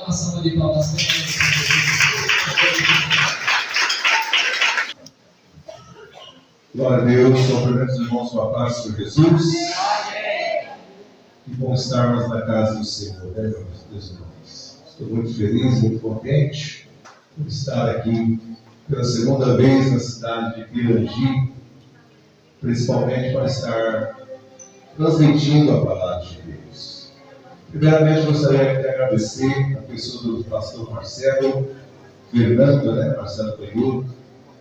uma salva de palmas. Glória a Deus, cumprimento os irmãos com a paz por Jesus. Que bom estarmos na casa do Senhor, né, meus irmãos? Estou muito feliz, muito contente por estar aqui pela segunda vez na cidade de Pirangi, principalmente para estar transmitindo a palavra de Deus. Primeiramente, gostaria de agradecer a pessoa do pastor Marcelo Fernando, Marcelo Peludo,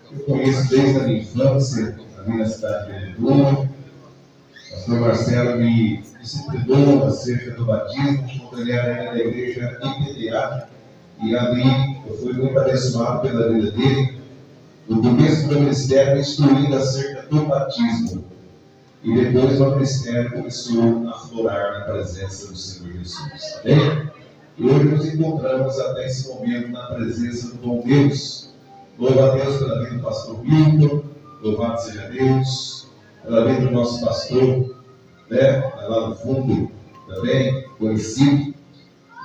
que eu conheço desde a minha infância, ali na cidade de Beneduba. O pastor Marcelo me disciplinou acerca do batismo, quando ele era da igreja IPDA, e ali eu fui muito abençoado pela vida dele, no começo do ministério, instruindo acerca do batismo. E depois o ministério começou a florar na presença do Senhor Jesus. Amém? E hoje nos encontramos até esse momento na presença do bom Deus. Louva a Deus pela vida do pastor Milton, louvado seja Deus, pela vida do nosso pastor, lá no fundo também, conhecido,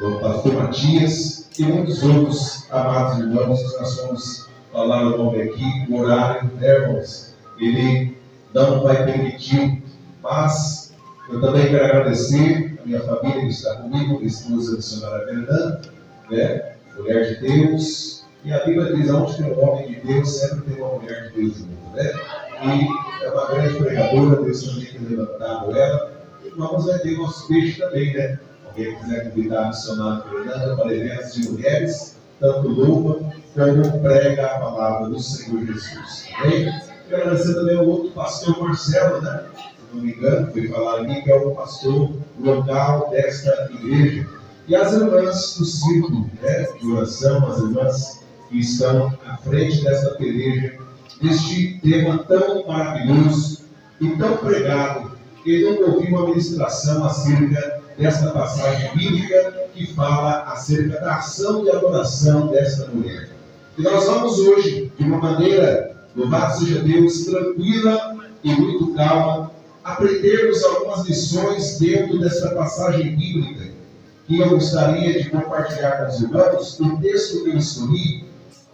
o pastor Matias, e muitos outros amados irmãos que nós vamos falar o nome aqui, o horário, irmãos, ele não vai permitir, mas eu também quero agradecer a minha família que está comigo, a esposa da senhora Fernanda, mulher de Deus, e a Bíblia diz, onde tem um homem de Deus, sempre tem uma mulher de Deus junto, e é uma grande pregadora, Deus também tem levantado ela, e vamos vender nosso peixe também, Alguém quiser convidar a missionária Fernanda para eventos de mulheres, tanto louva como prega a palavra do Senhor Jesus, amém? Quero agradecer também ao outro pastor Marcelo, se não me engano, foi falar aqui, que é o pastor local desta igreja. E as irmãs do círculo de oração, as irmãs que estão à frente desta peleja, deste tema tão maravilhoso e tão pregado, que eu nunca ouvi uma ministração acerca desta passagem bíblica que fala acerca da ação de adoração desta mulher. E nós vamos hoje, de uma maneira, louvado seja Deus, tranquila e muito calma, aprendermos algumas lições dentro dessa passagem bíblica que eu gostaria de compartilhar com os irmãos. O texto que eu escolhi,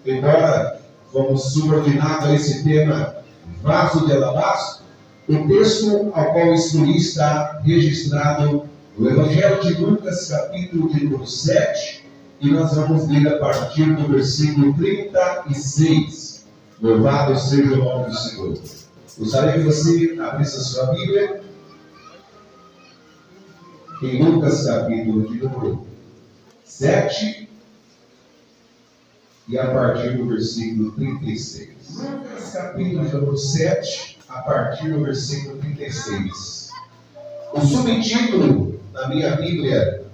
embora fomos subordinados a esse tema vaso de alabastro, o texto ao qual eu escolhi está registrado no Evangelho de Lucas, capítulo de número 7, e nós vamos ler a partir do versículo 36. Louvado seja o nome do Senhor. Gostaria que você abrisse a sua Bíblia em Lucas, capítulo de número 7, e a partir do versículo 36. Lucas, capítulo de número 7, a partir do versículo 36. O subtítulo na minha Bíblia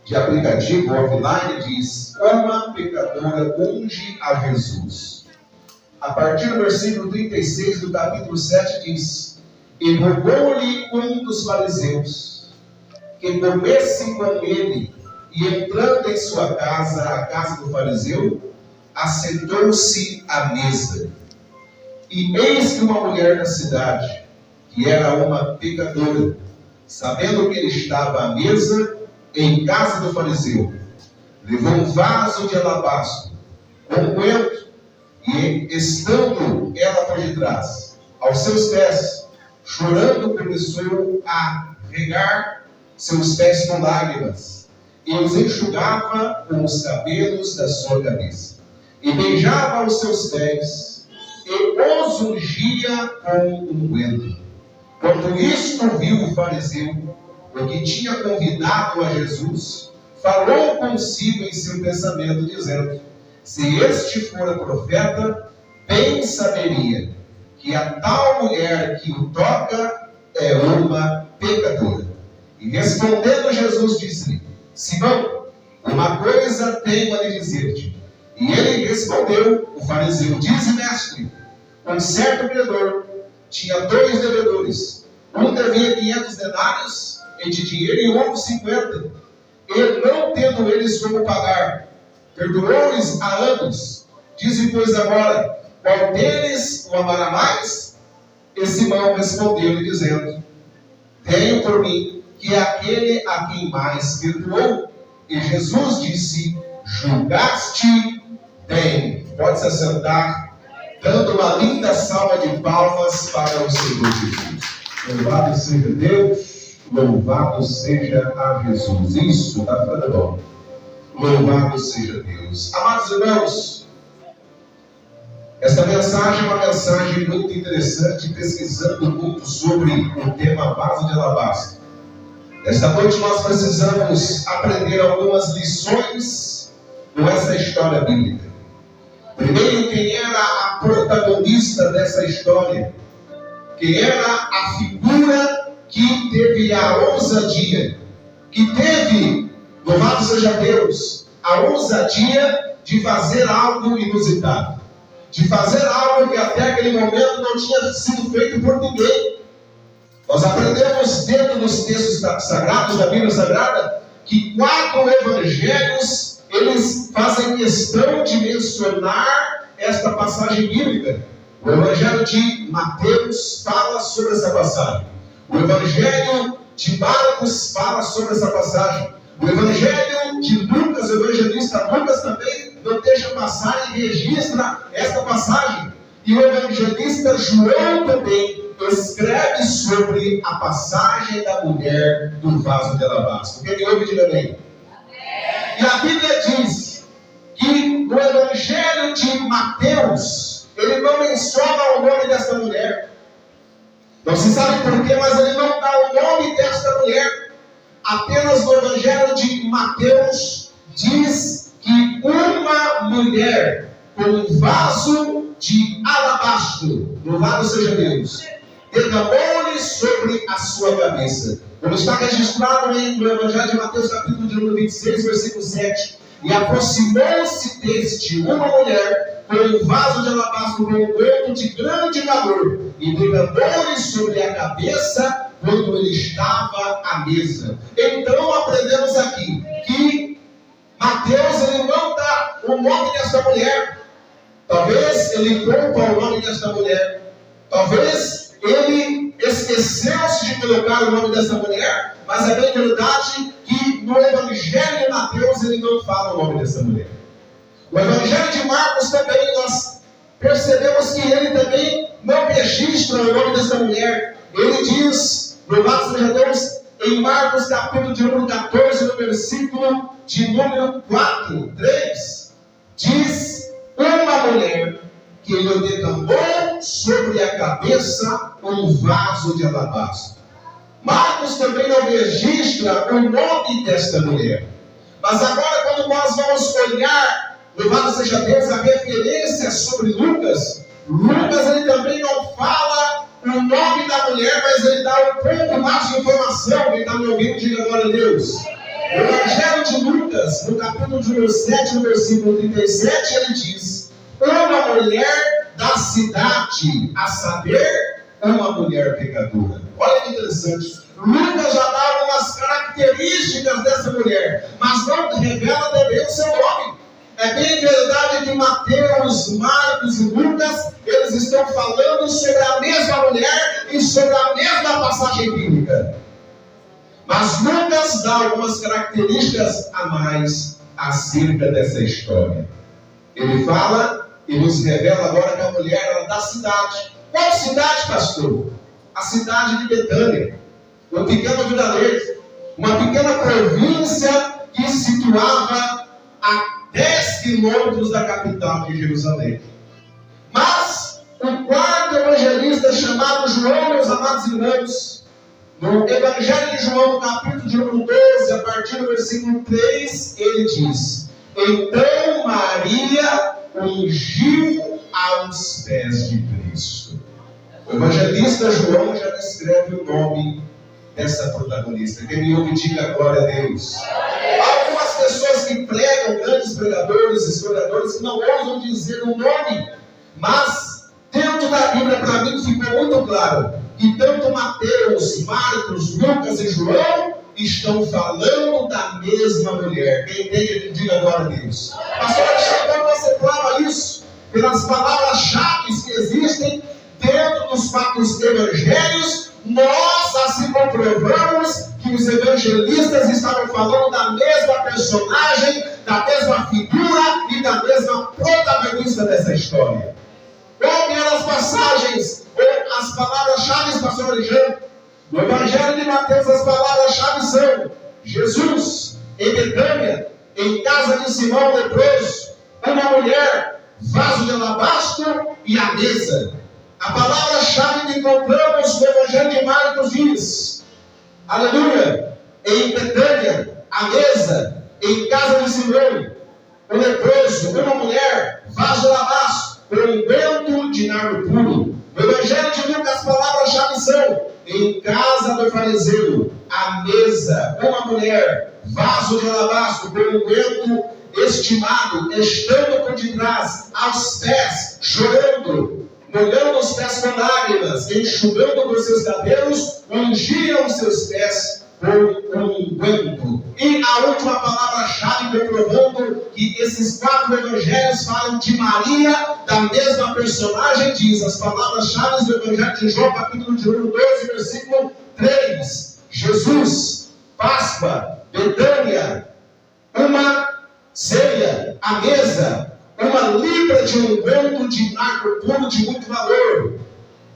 de aplicativo offline diz: Uma pecadora unge a Jesus. A partir do versículo 36 do capítulo 7 diz: E rogou-lhe um dos fariseus que comesse com ele, e entrando em sua casa, a casa do fariseu, assentou-se à mesa. E eis que uma mulher da cidade, que era uma pecadora, sabendo que ele estava à mesa em casa do fariseu, levou um vaso de alabastro, com unguento, e, estando ela por detrás, aos seus pés, chorando, começou a regar seus pés com lágrimas, e os enxugava com os cabelos da sua cabeça, e beijava os seus pés, e os ungia com unguento. Quando isto viu o fariseu, o que tinha convidado a Jesus, falou consigo em seu pensamento, dizendo: se este fora profeta, bem saberia que a tal mulher que o toca é uma pecadora. E respondendo Jesus, disse-lhe: Simão, uma coisa tenho a lhe dizer-te. E ele respondeu, o fariseu: dize, mestre. Um certo credor tinha 2 devedores. Um devia 500 denários de dinheiro e o outro 50. E não tendo eles como pagar, perdoou-lhes há anos. Dize, pois, agora, qual deles o amará mais? E Simão respondeu-lhe, dizendo: tenho por mim que é aquele a quem mais perdoou. E Jesus disse: julgaste bem. Pode se assentar, dando uma linda salva de palmas para o Senhor Jesus. Louvado seja Deus, louvado seja a Jesus. Isso, está ficando bom. Louvado seja Deus. Amados irmãos, esta mensagem é uma mensagem muito interessante, pesquisando muito sobre o tema vaso de alabastro. Esta noite nós precisamos aprender algumas lições com essa história bíblica. Primeiro, quem era a protagonista dessa história? Quem era a figura que teve a ousadia, que teve, louvado seja Deus, a ousadia de fazer algo inusitado, de fazer algo que até aquele momento não tinha sido feito por ninguém. Nós aprendemos dentro dos textos sagrados, da Bíblia Sagrada, que 4 evangelhos, eles fazem questão de mencionar esta passagem bíblica. O Evangelho de Mateus fala sobre essa passagem. O Evangelho de Marcos fala sobre essa passagem. O Evangelho de Lucas, o evangelista Lucas também não deixa passar e registra esta passagem. E o evangelista João também escreve sobre a passagem da mulher do vaso de alabastro. Quem me ouve, diga amém. E a Bíblia diz que no Evangelho de Mateus, ele não menciona o nome desta mulher. Não se sabe porquê, mas ele não dá o nome desta mulher. Apenas no Evangelho de Mateus diz que uma mulher com um vaso de alabastro, louvado seja Deus, derramou-lhe sobre a sua cabeça. Como está registrado no Evangelho de Mateus, capítulo de número 26, versículo 7. E aproximou-se deste uma mulher com um vaso de alabastro com um goto de grande valor, e derramou-lhe sobre a cabeça quando ele estava à mesa. Então aprendemos aqui que Mateus ele não dá o nome desta mulher. Talvez ele poupa o nome desta mulher. Talvez ele esqueceu-se de colocar o nome dessa mulher, mas é bem verdade que no Evangelho de Mateus ele não fala o nome dessa mulher. O Evangelho de Marcos também nós percebemos que ele também não registra o nome dessa mulher. Ele diz, louvado seja Deus, em Marcos capítulo de número 14, no versículo de número 3, diz: uma mulher que lhe derramou sobre a cabeça um vaso de alabastro. Marcos também não registra o nome desta mulher. Mas agora, quando nós vamos olhar, louvado seja Deus, a referência sobre Lucas, ele também não fala o nome da mulher, mas ele dá um pouco mais de informação. Quem está me ouvindo, diga glória a Deus. No Evangelho de Lucas, no capítulo de número 7, no versículo 37, ele diz: uma mulher da cidade, a saber, uma mulher pecadora. Olha que interessante. Lucas já dá algumas características dessa mulher, mas não revela também o seu nome. É bem verdade que Mateus, Marcos e Lucas, eles estão falando sobre a mesma mulher e sobre a mesma passagem bíblica. Mas Lucas dá algumas características a mais acerca dessa história. Ele fala e nos revela agora que a mulher era da cidade. Qual cidade, pastor? A cidade de Betânia, um pequeno vilarejo, uma pequena província que se situava a 10 quilômetros da capital de Jerusalém. Mas o quarto evangelista, chamado João, meus amados irmãos, no Evangelho de João, no capítulo de número 12, a partir do versículo 3, ele diz: então Maria ungiu aos pés de Cristo. O evangelista João já descreve o nome dessa protagonista. Quem me ouve, diga glória a Deus. Algumas pessoas que pregam, grandes pregadores, historiadores, que não ousam dizer o nome, mas dentro da Bíblia, para mim, ficou muito claro que tanto Mateus, Marcos, Lucas e João estão falando da mesma mulher. Quem entende, diga glória a Deus. Pastor Alexandre, como você prova isso? Pelas palavras-chave que existem dentro dos 4 evangelhos, nós assim comprovamos que que os evangelistas estavam falando da mesma personagem, da mesma figura e da mesma protagonista dessa história. Qual eram as passagens, ou as palavras-chave, pastor Alexandre? No Evangelho de Mateus, as palavras-chave são: Jesus em Betânia, em casa de Simão leproso, uma mulher, vaso de alabastro e a mesa. A palavra-chave que encontramos no Evangelho de Marcos diz: aleluia, em Betânia, a mesa, em casa de Simão, o leproso, uma mulher, vaso de alabastro, com unguento de nardo puro. No Evangelho de Lucas, as palavras-chave são: em casa do fariseu, a mesa, uma mulher, vaso de alabastro, com unguento estimado, estando por detrás, aos pés, chorando, molhando os pés com lágrimas, enxugando com seus cabelos, ungiam os seus pés com unguento. E a última palavra-chave, comprovando que esses 4 evangelhos falam de Maria, da mesma personagem, diz as palavras-chave do Evangelho de João, capítulo de número 12, versículo 3. Jesus, Páscoa, Betânia, uma ceia, a mesa, uma libra de unguento de nardo puro de muito valor.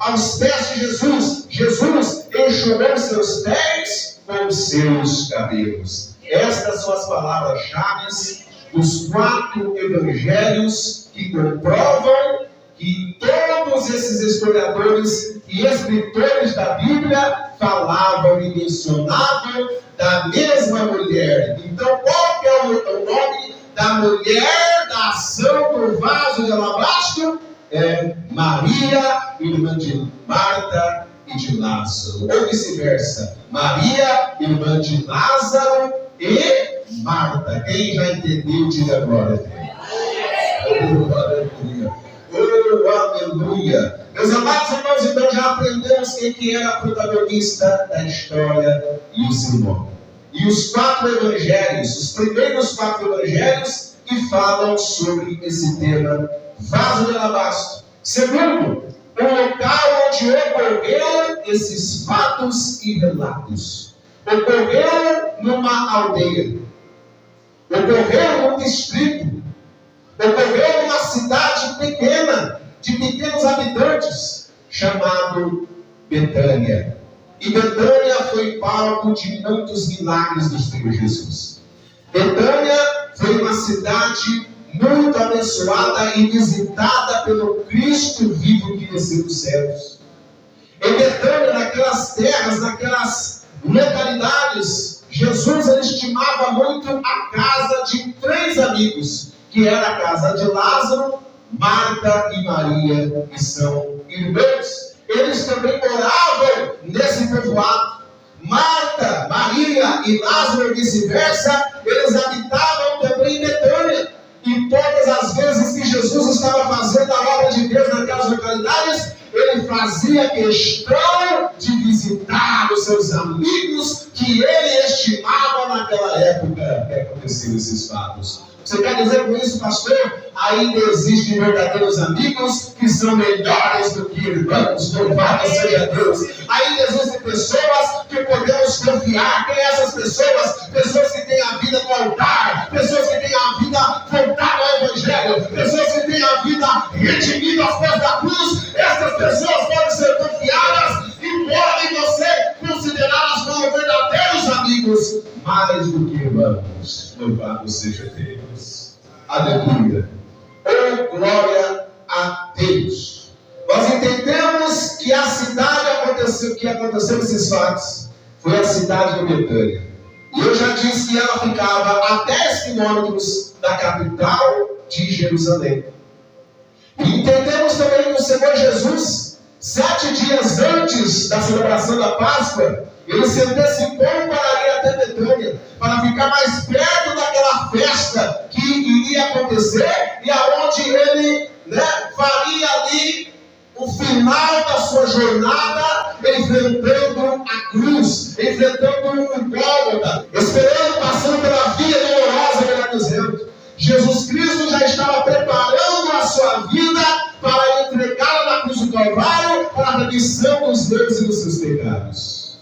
Aos pés de Jesus, Jesus enxugou seus pés com os seus cabelos. Estas são as palavras-chave dos 4 evangelhos que comprovam que todos esses historiadores e escritores da Bíblia falavam e mencionavam da mesma mulher. Então, qual que é o nome da mulher da ação do vaso de alabastro? É Maria, irmã de Marta e de Lázaro. Ou vice-versa. Maria, irmã de Lázaro e Marta. Quem já entendeu, diga glória a Deus. Oh, aleluia. Oh, aleluia. Meus amados irmãos, então já aprendemos quem que era a protagonista da história e o seu nome. E os 4 evangelhos, os primeiros 4 evangelhos que falam sobre esse tema, vaso de alabastro. Segundo, o local onde ocorreram esses fatos e relatos. Ocorreram numa aldeia. Ocorreram num distrito. Ocorreu numa cidade pequena, de pequenos habitantes, chamado Betânia. E Betânia foi palco de muitos milagres do Senhor Jesus. Betânia foi uma cidade muito abençoada e visitada pelo Cristo vivo que desceu dos céus. Em Betânia, naquelas terras, naquelas localidades, Jesus ele estimava muito a casa de 3 amigos, que era a casa de Lázaro, Marta e Maria, que são irmãos. Eles também moravam nesse povoado. Marta, Maria e Lázaro e vice-versa, eles habitavam também em Betânia. E todas as vezes que Jesus estava fazendo a obra de Deus naquelas localidades, ele fazia questão de visitar os seus amigos que ele estimava naquela época que aconteciam esses fatos. Você quer dizer com isso, pastor? Ainda existem verdadeiros amigos que são melhores do que irmãos. Louvado seja Deus. Ainda existem pessoas que podemos confiar. Quem são essas pessoas? Pessoas que têm a vida no altar. Pessoas que têm a vida voltada ao Evangelho. Pessoas que têm a vida redimida aos pés da cruz. Essas pessoas podem ser confiadas e podem você considerá-las como verdadeiros amigos, mais do que irmãos. Louvado seja Deus. Aleluia. Oh, glória a Deus. Nós entendemos que a cidade que aconteceu esses fatos foi a cidade de Betânia. E eu já disse que ela ficava a 10 quilômetros da capital de Jerusalém. E entendemos também que o Senhor Jesus, 7 dias antes da celebração da Páscoa, ele se antecipou para ir até Betânia, para ficar mais perto daquela festa que iria acontecer e aonde ele faria ali o final da sua jornada, enfrentando a cruz, enfrentando o Gólgota, esperando, passando pela via dolorosa, melhor dizendo. Jesus Cristo já estava preparando a sua vida para entregá-la na cruz do Calvário para a remissão dos meus e dos seus pecados.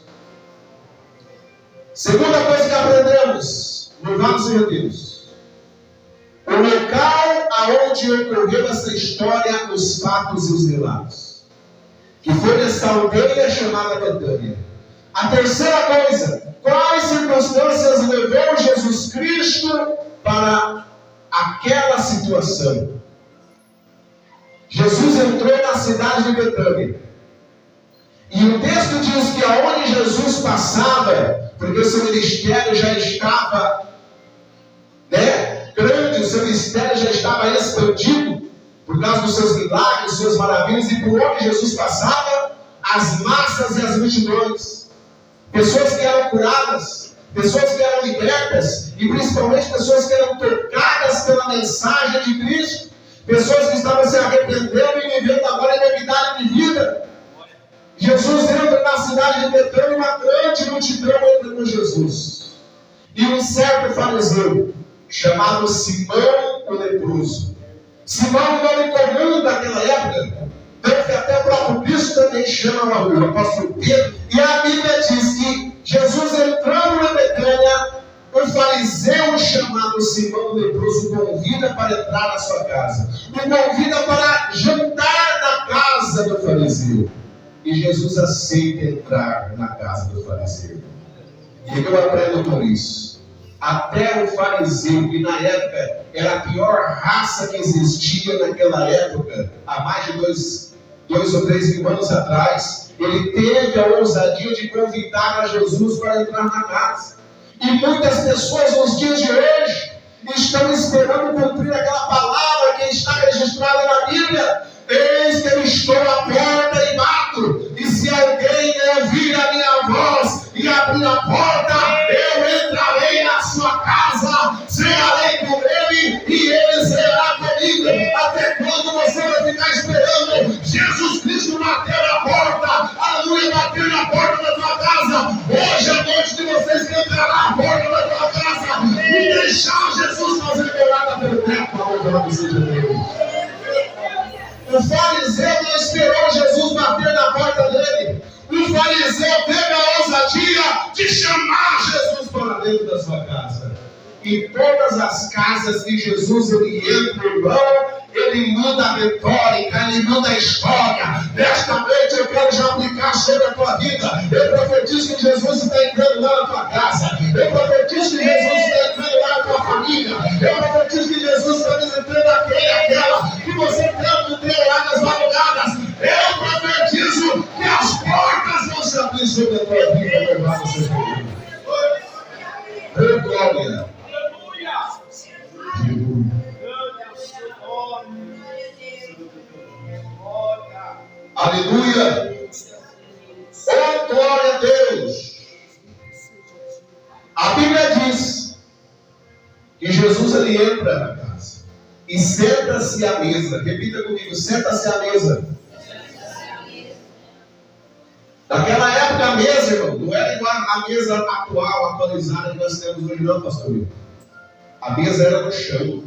Segunda coisa que aprendemos, louvado seja Deus. O local aonde ocorreu essa história, os fatos e os relatos, que foi nessa aldeia chamada Betânia. A terceira coisa, quais circunstâncias levou Jesus Cristo para aquela situação? Jesus entrou na cidade de Betânia. E o texto diz que aonde Jesus passava, porque o seu ministério já estava grande, o seu ministério já estava expandido, por causa dos seus milagres, suas maravilhas, e por onde Jesus passava, as massas e as multidões, pessoas que eram curadas, pessoas que eram libertas, e principalmente pessoas que eram tocadas pela mensagem de Cristo, pessoas que estavam se arrependendo e vivendo agora em novidade de vida. Jesus entra na cidade de Betânia e uma grande multidão entra com Jesus. E um certo fariseu, chamado Simão o leproso. Simão, um nome comum daquela época, tanto que até o próprio Cristo também chama o apóstolo Pedro. E a Bíblia diz que Jesus entrando em Betânia, um fariseu chamado Simão o leproso convida para entrar na sua casa. O convida para jantar na casa do fariseu. E Jesus aceita entrar na casa do fariseu. E eu aprendo com isso. Até o fariseu, que na época era a pior raça que existia naquela época, há mais de dois ou 3 mil anos atrás, ele teve a ousadia de convidar a Jesus para entrar na casa. E muitas pessoas nos dias de hoje estão esperando cumprir aquela palavra que está registrada na Bíblia. Eis que eu estou à porta e bato, e se alguém ouvir a minha voz e abrir a porta, eu entrarei na sua casa, cearei com ele e ele será comigo. Até quando você vai ficar esperando Jesus Cristo bater na porta, aleluia, bater na porta da tua casa? Hoje é noite de vocês que entrará na porta da tua casa e deixar Jesus fazer morada perpétua. Louvado seja Deus. O fariseu não esperou Jesus bater na porta dele. O fariseu teve a ousadia de chamar Jesus para dentro da sua casa. Em todas as casas que Jesus ele entra, irmão, ele muda a retórica, ele muda a história. Nesta noite eu quero já aplicar sobre a tua vida. Eu profetizo que Jesus está entrando lá na tua casa. Eu profetizo que Jesus está entrando lá na tua família. Eu profetizo que Jesus está visitando aquele e aquela que você tanto tem lá nas madrugadas. Eu profetizo que as portas vão se abrir sobre a tua vida. Louvado seja Deus. Oh, glória. Aleluia! Oh, glória a Deus! A Bíblia diz que Jesus ele entra na casa e senta-se à mesa. Repita comigo: senta-se à mesa. Naquela época a mesa, irmão, não era igual a mesa atual, atualizada que nós temos hoje, não, pastor. A mesa era no chão.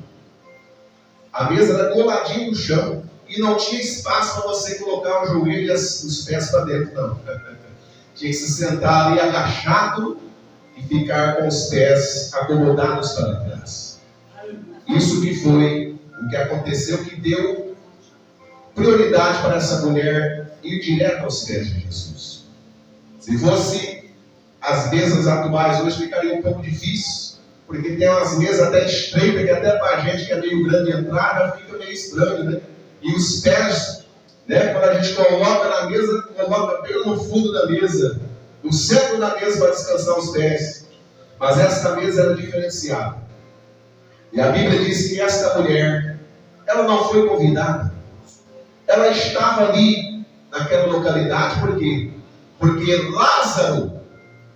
A mesa era coladinha no chão. E não tinha espaço para você colocar o joelho e os pés para dentro, não. Tinha que se sentar ali agachado e ficar com os pés acomodados para trás. Isso que foi o que aconteceu, que deu prioridade para essa mulher ir direto aos pés de Jesus. Se fosse as mesas atuais hoje, ficaria um pouco difícil, porque tem umas mesas até estreitas, que até para a gente que é meio grande entrar, já fica meio estranho, né? E os pés, quando a gente coloca na mesa, coloca bem no fundo da mesa, no centro da mesa para descansar os pés. Mas esta mesa era diferenciada. E a Bíblia diz que esta mulher, ela não foi convidada. Ela estava ali, naquela localidade, por quê? Porque Lázaro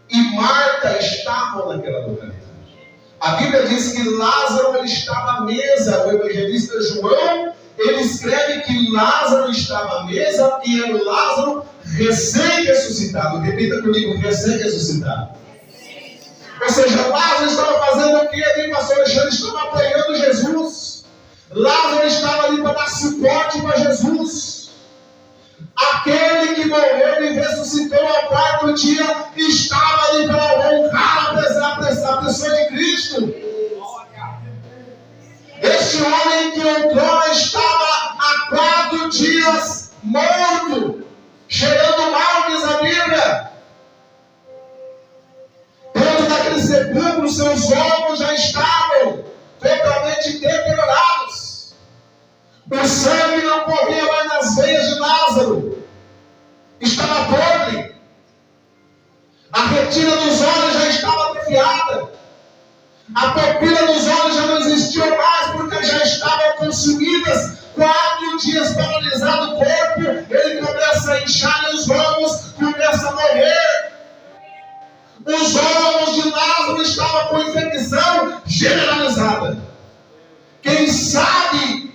e Marta estavam naquela localidade. A Bíblia diz que Lázaro ele estava à mesa. O evangelista João, ele escreve que Lázaro estava à mesa e era o Lázaro recém-ressuscitado. Repita comigo: recém-ressuscitado. Ou seja, Lázaro estava fazendo o que ali, pastor Alexandre? Estava apoiando Jesus. Lázaro estava ali para dar suporte para Jesus. Aquele que morreu e ressuscitou ao 4º dia estava ali para honrar a na pessoa de Cristo. Este homem que outrora estava há 4 dias morto, cheirando mal, diz a Bíblia. Dentro daquele sepulcro, seus órgãos já estavam totalmente deteriorados. O sangue não corria mais nas veias de Lázaro. Estava podre. A retina dos olhos já estava atrofiada. A pupila dos olhos já não existia mais, porque já estavam consumidas. 4 dias paralisado o corpo, ele começa a inchar os ramos, começa a morrer. Os órgãos de Lázaro estavam com infecção generalizada. Quem sabe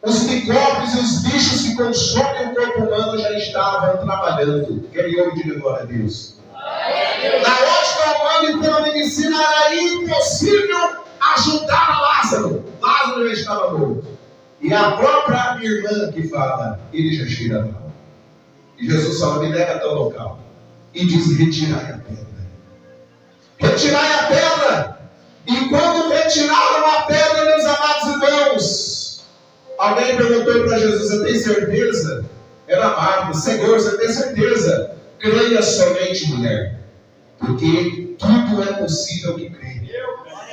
os micróbios e os bichos que consomem o corpo humano já estavam trabalhando. Quem ouve, diga glória a Deus. Na ótica humana e pela medicina era impossível ajudar a Lázaro. Lázaro já estava morto. E a própria irmã que fala, ele já cheira mal. E Jesus fala, me leva até o local. E diz, retirai a pedra. Retirai a pedra. E quando retiraram a pedra, meus amados irmãos, alguém perguntou para Jesus, você tem certeza? Era Marta, Senhor, você tem certeza? Creia somente, mulher, porque tudo é possível que crê.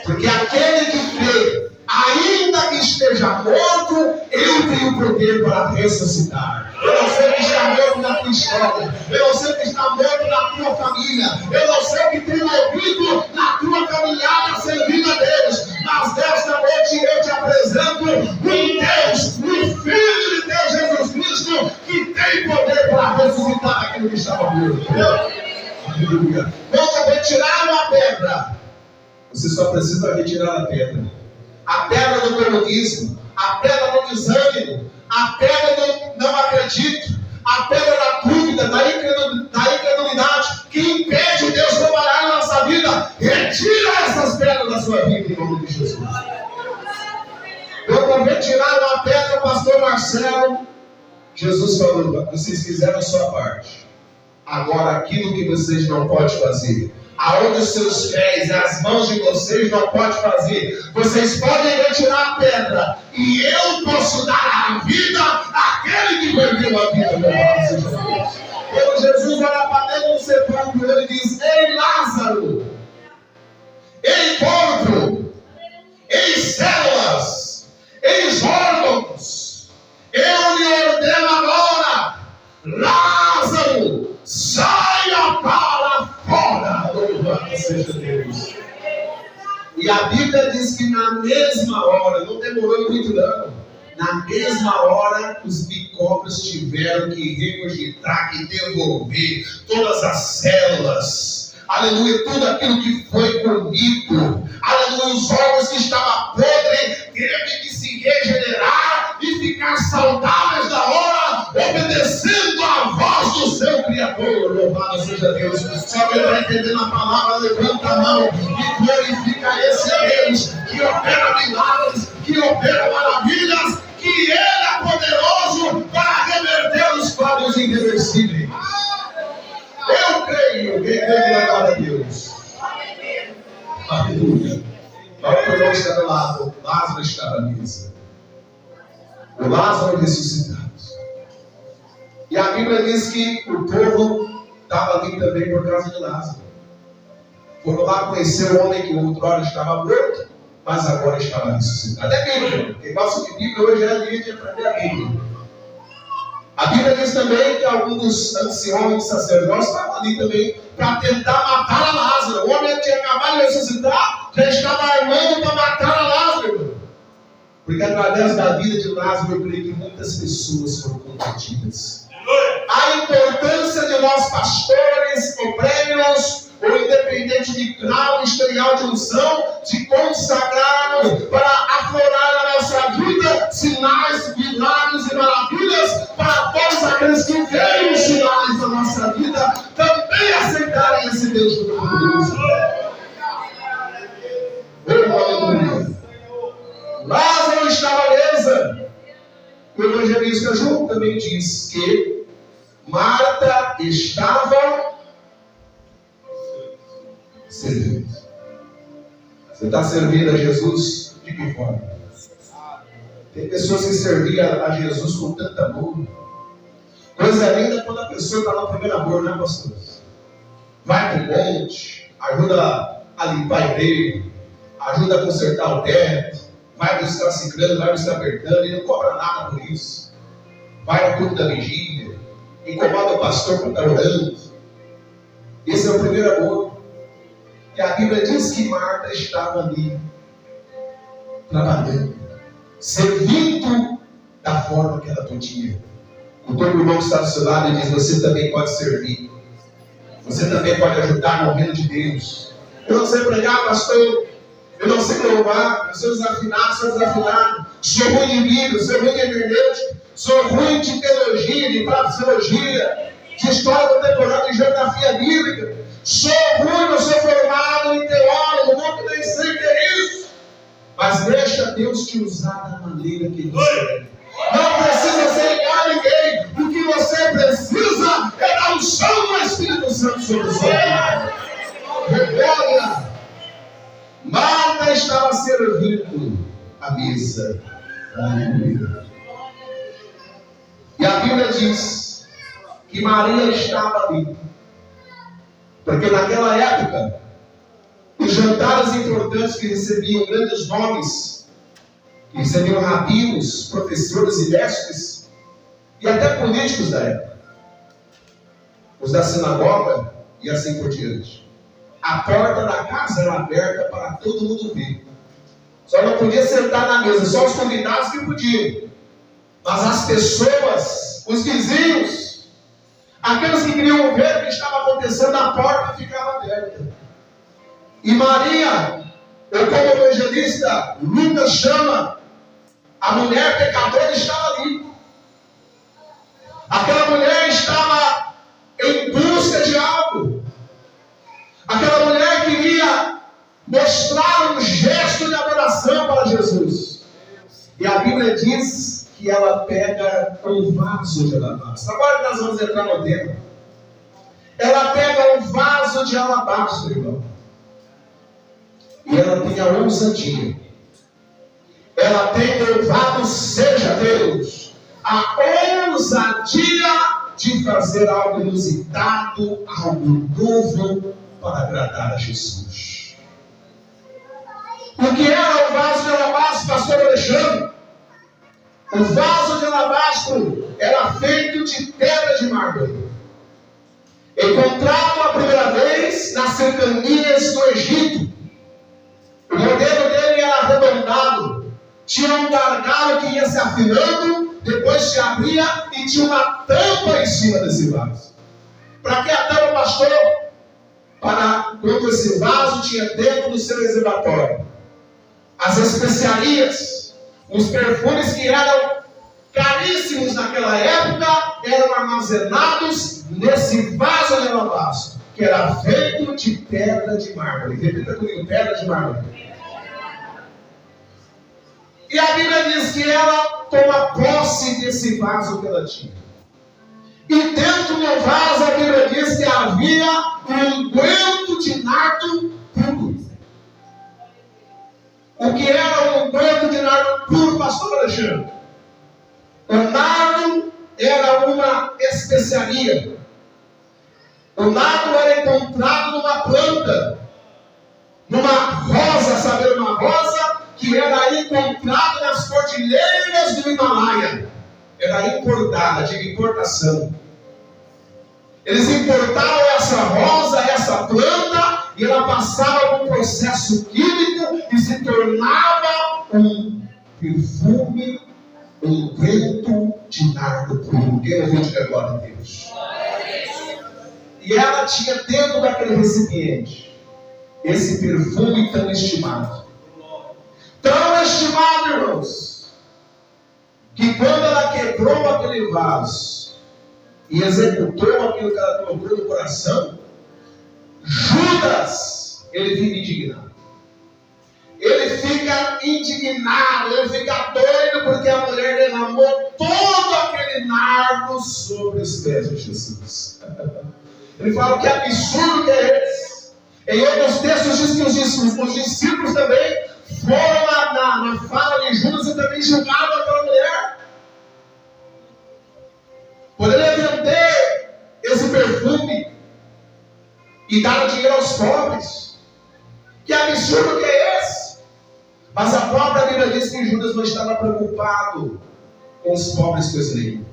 Porque aquele que crê, ainda que esteja morto, eu tenho poder para ressuscitar. Eu não sei que está morto na tua história, eu não sei que está morto na tua família, eu não sei que tem ouvido na tua caminhada servindo a Deus, mas desta noite eu te apresento um Deus, o Filho de Deus Jesus Cristo, que tem poder para ressuscitar aquilo que estava morto. Aleluia. Quando retiraram a pedra, você só precisa retirar a pedra. A pedra do comunismo, a pedra do desânimo, a pedra do não acredito, a pedra da dúvida, da incredulidade, que impede Deus trabalhar na nossa vida. Retira essas pedras da sua vida em nome de Jesus. Quando retiraram a pedra, o pastor Marcelo, Jesus falou, vocês fizeram a sua parte. Agora aquilo que vocês não podem fazer, aonde os seus pés e as mãos de vocês não podem fazer, vocês podem retirar a pedra, e eu posso dar a vida àquele que perdeu a vida. Quando Jesus olha para dentro do sepulcro, ele diz, ei Lázaro, ei corpo, ei células, ei órgãos, eu lhe ordeno agora, Lázaro, saia para fora. Louvado seja Deus. E a Bíblia diz que na mesma hora, não demorou muito não, na mesma hora os micróbios tiveram que regurgitar, que devolver todas as células, aleluia, tudo aquilo que foi comido, aleluia, os órgãos que estavam podres, teve que se regenerar e ficar saudáveis da hora, obedecendo a voz do seu Criador. Louvado seja Deus. Se alguém está entendendo a palavra, levanta a mão e glorifica esse Deus que opera milagres, que opera maravilhas, que Ele é poderoso para reverter os quadros irreversíveis. Eu creio, quem crê na glória a Deus. Aleluia. O irmão está do lado, Lázaro está na mesa. O Lázaro ressuscitado. E a Bíblia diz que o povo estava ali também por causa de Lázaro. Foram lá conhecer o homem que outrora estava morto, mas agora estava ressuscitado. É Bíblia. Quem gosta de Bíblia hoje é a dia de aprender a Bíblia. A Bíblia diz também que alguns dos anciões sacerdotes estavam ali também para tentar matar a Lázaro. O homem tinha acabado de ressuscitar, já estava armando para matar a Lázaro. Porque através da vida de Lázaro, eu creio que muitas pessoas foram convertidas. A importância de nós pastores, obreiros, ou independente de grau, historial de unção, de consagrarmos para aflorar na nossa vida sinais, milagres e maravilhas, para todos aqueles que veem os sinais da nossa vida também aceitarem esse Deus do Todo-Poderoso. Aleluia. Lázaro estava à mesa. O evangelista João também diz que Marta estava servindo. Você está servindo a Jesus de que forma? Tem pessoas que serviam a Jesus com tanto amor. Coisa linda quando a pessoa está no primeiro amor, né, pastor? Vai para o monte, ajuda a limpar a igreja, ajuda a consertar o teto, vai buscar ciclano, vai buscar apertando e não cobra nada por isso. Vai no culto da vigília, incomoda o pastor para estar orando. Esse é o primeiro amor. E a Bíblia diz que Marta estava ali, trabalhando, servindo da forma que ela podia. O teu irmão que está do seu lado e diz: você também pode servir. Você também pode ajudar no reino de Deus. Eu não sei pregar, pastor. Eu não sei louvar. Eu sou desafinado. Sou ruim de Bíblia, sou ruim de hermenêutica. Sou ruim de teologia, de praxeologia, de história contemporânea, de geografia bíblica. Sou ruim, não sou formado em teólogo, não nem sei o que é isso. Mas deixa Deus te usar da maneira que você é. Não precisa ser igual a ninguém. O que você precisa é dar um chão do Espírito Santo sobre os outros. Rebelde. Marta estava servindo a mesa. Aleluia. E a Bíblia diz que Maria estava ali. Porque naquela época, os jantares importantes que recebiam grandes nomes, que recebiam rabinos, professores e mestres, e até políticos da época, os da sinagoga e assim por diante. A porta da casa era aberta para todo mundo ver. Só não podia sentar na mesa, só os convidados que podiam. Mas as pessoas, os vizinhos, aqueles que queriam ver o que estava acontecendo, a porta ficava aberta. E Maria, ou como o evangelista Lucas chama, a mulher pecadora estava ali. Aquela mulher estava em busca de algo. Aquela mulher queria mostrar um gesto de adoração para Jesus. E a Bíblia diz que ela pega um vaso de alabastro. Agora nós vamos entrar no tema. Ela pega um vaso de alabastro, irmão. E ela tem a ousadia. Ela tem, louvado seja Deus, a ousadia de fazer algo inusitado, algo novo para agradar a Jesus. O que era o vaso de alabastro, pastor Alexandre? O vaso de alabastro era feito de pedra de mármore. Encontrado a primeira vez nas cercanias do Egito. O modelo dele era arredondado. Tinha um gargalo que ia se afinando, depois se abria e tinha uma tampa em cima desse vaso. Para que a tampa, pastor? Para quando esse vaso tinha dentro do seu reservatório as especiarias, os perfumes que eram caríssimos naquela época, eram armazenados nesse vaso de alabastro, que era feito de pedra de mármore. Repita comigo: pedra de mármore. E a Bíblia diz que ela toma posse desse vaso que ela tinha. E dentro do vaso a Bíblia diz que havia um unguento de nardo puro. O que era um unguento de nardo puro, pastor Alexandre? O nardo era uma especiaria. O nardo era encontrado numa planta, numa rosa, sabe, uma rosa que era encontrada nas cordilheiras do Himalaia. Era importada, de importação. Eles importavam essa rosa, essa planta, e ela passava por um processo químico e se tornava um perfume, um vento de nardo puro. Quem ouviu de glória a Deus? E ela tinha dentro daquele recipiente esse perfume tão estimado. Tão estimado, irmãos, que quando ela quebrou aquele vaso e executou aquilo que ela colocou no coração, Judas, ele fica indignado. Ele fica indignado, ele fica doido, porque a mulher derramou todo aquele nardo sobre os pés de Jesus. Ele fala: que absurdo que é esse? Em outros textos diz que os discípulos também foram na fala de Judas e também julgaram aquela mulher. Poderia vender esse perfume e dar o dinheiro aos pobres. Que absurdo que é esse? Mas a própria Bíblia diz que Judas não estava preocupado com os pobres coisa nenhuma.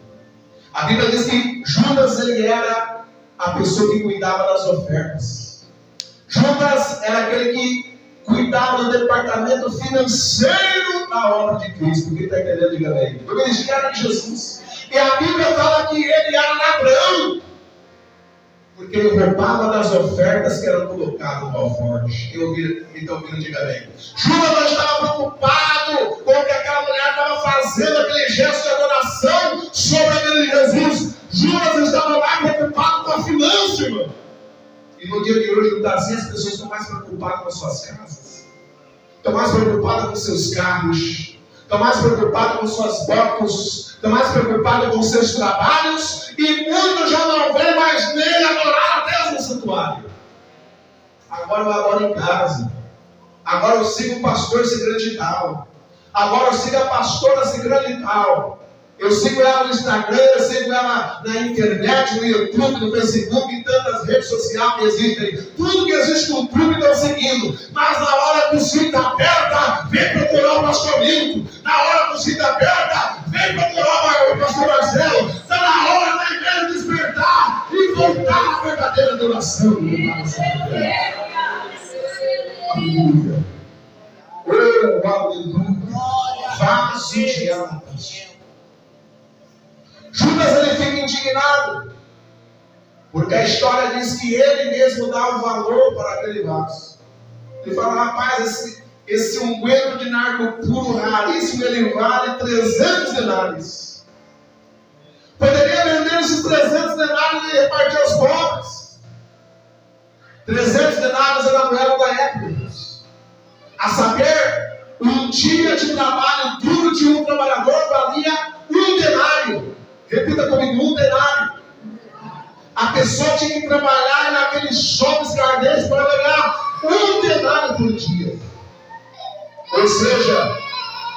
A Bíblia diz que Judas ele era a pessoa que cuidava das ofertas. Judas era aquele que cuidava do departamento financeiro da obra de Cristo. Quem está entendendo, diga bem. O ministério era de Jesus. E a Bíblia fala que ele era ladrão, porque ele roubava das ofertas que eram colocadas no alforje. Então, diga bem. Judas não estava preocupado com o que aquela mulher estava fazendo, aquele gesto de adoração sobre aquele Jesus. Judas estava lá preocupado com a finança, irmão. E no dia de hoje, no Brasil, as pessoas estão mais preocupadas com as suas casas, estão mais preocupadas com seus carros, estão mais preocupados com suas motos, estão mais preocupados com seus trabalhos, e muitos já não vêm mais nem adorar a Deus no santuário. Agora eu adoro em casa. Agora eu sigo o pastor ciclano de tal. Agora eu sigo a pastora ciclana de tal. Eu sigo ela no Instagram, eu sigo ela na internet, no YouTube, no Facebook, em tantas redes sociais que existem. Tudo que existe no YouTube estão seguindo. Mas na hora que o sítio aperta, vem procurar o pastor Milton. Na hora que o sítio aperta, vem procurar o pastor Marcelo. Está na hora da igreja despertar e voltar à verdadeira adoração. Aleluia. Oh, aleluia. Vaso de almas. Judas ele fica indignado, porque a história diz que ele mesmo dá um valor para aquele vaso. Ele fala, rapaz, esse unguento de nardo puro raríssimo, ele vale 300 denários. Poderia vender esses 300 denários e repartir aos pobres. 300 denários era a moeda da época. A saber, um dia de trabalho duro de um trabalhador valia 1 denário. Repita comigo, 1 denário. A pessoa tinha que trabalhar naqueles shoppings cardês para ganhar 1 denário por dia. Ou seja,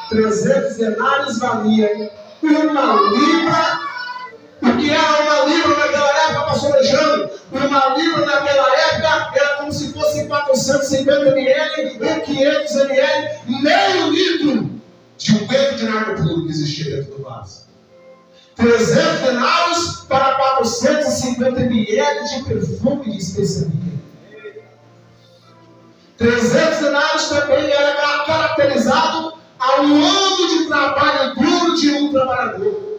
300 denários valia 1 libra. O que era 1 libra naquela época, pastor Alexandre? 1 libra naquela época era como se fosse 450 ml, 500 ml, meio litro de unguento de nardo puro que existia dentro do vaso. 300 denários para 450 ml de perfume de especiaria. 300 denários também era caracterizado a um ano de trabalho duro de um trabalhador.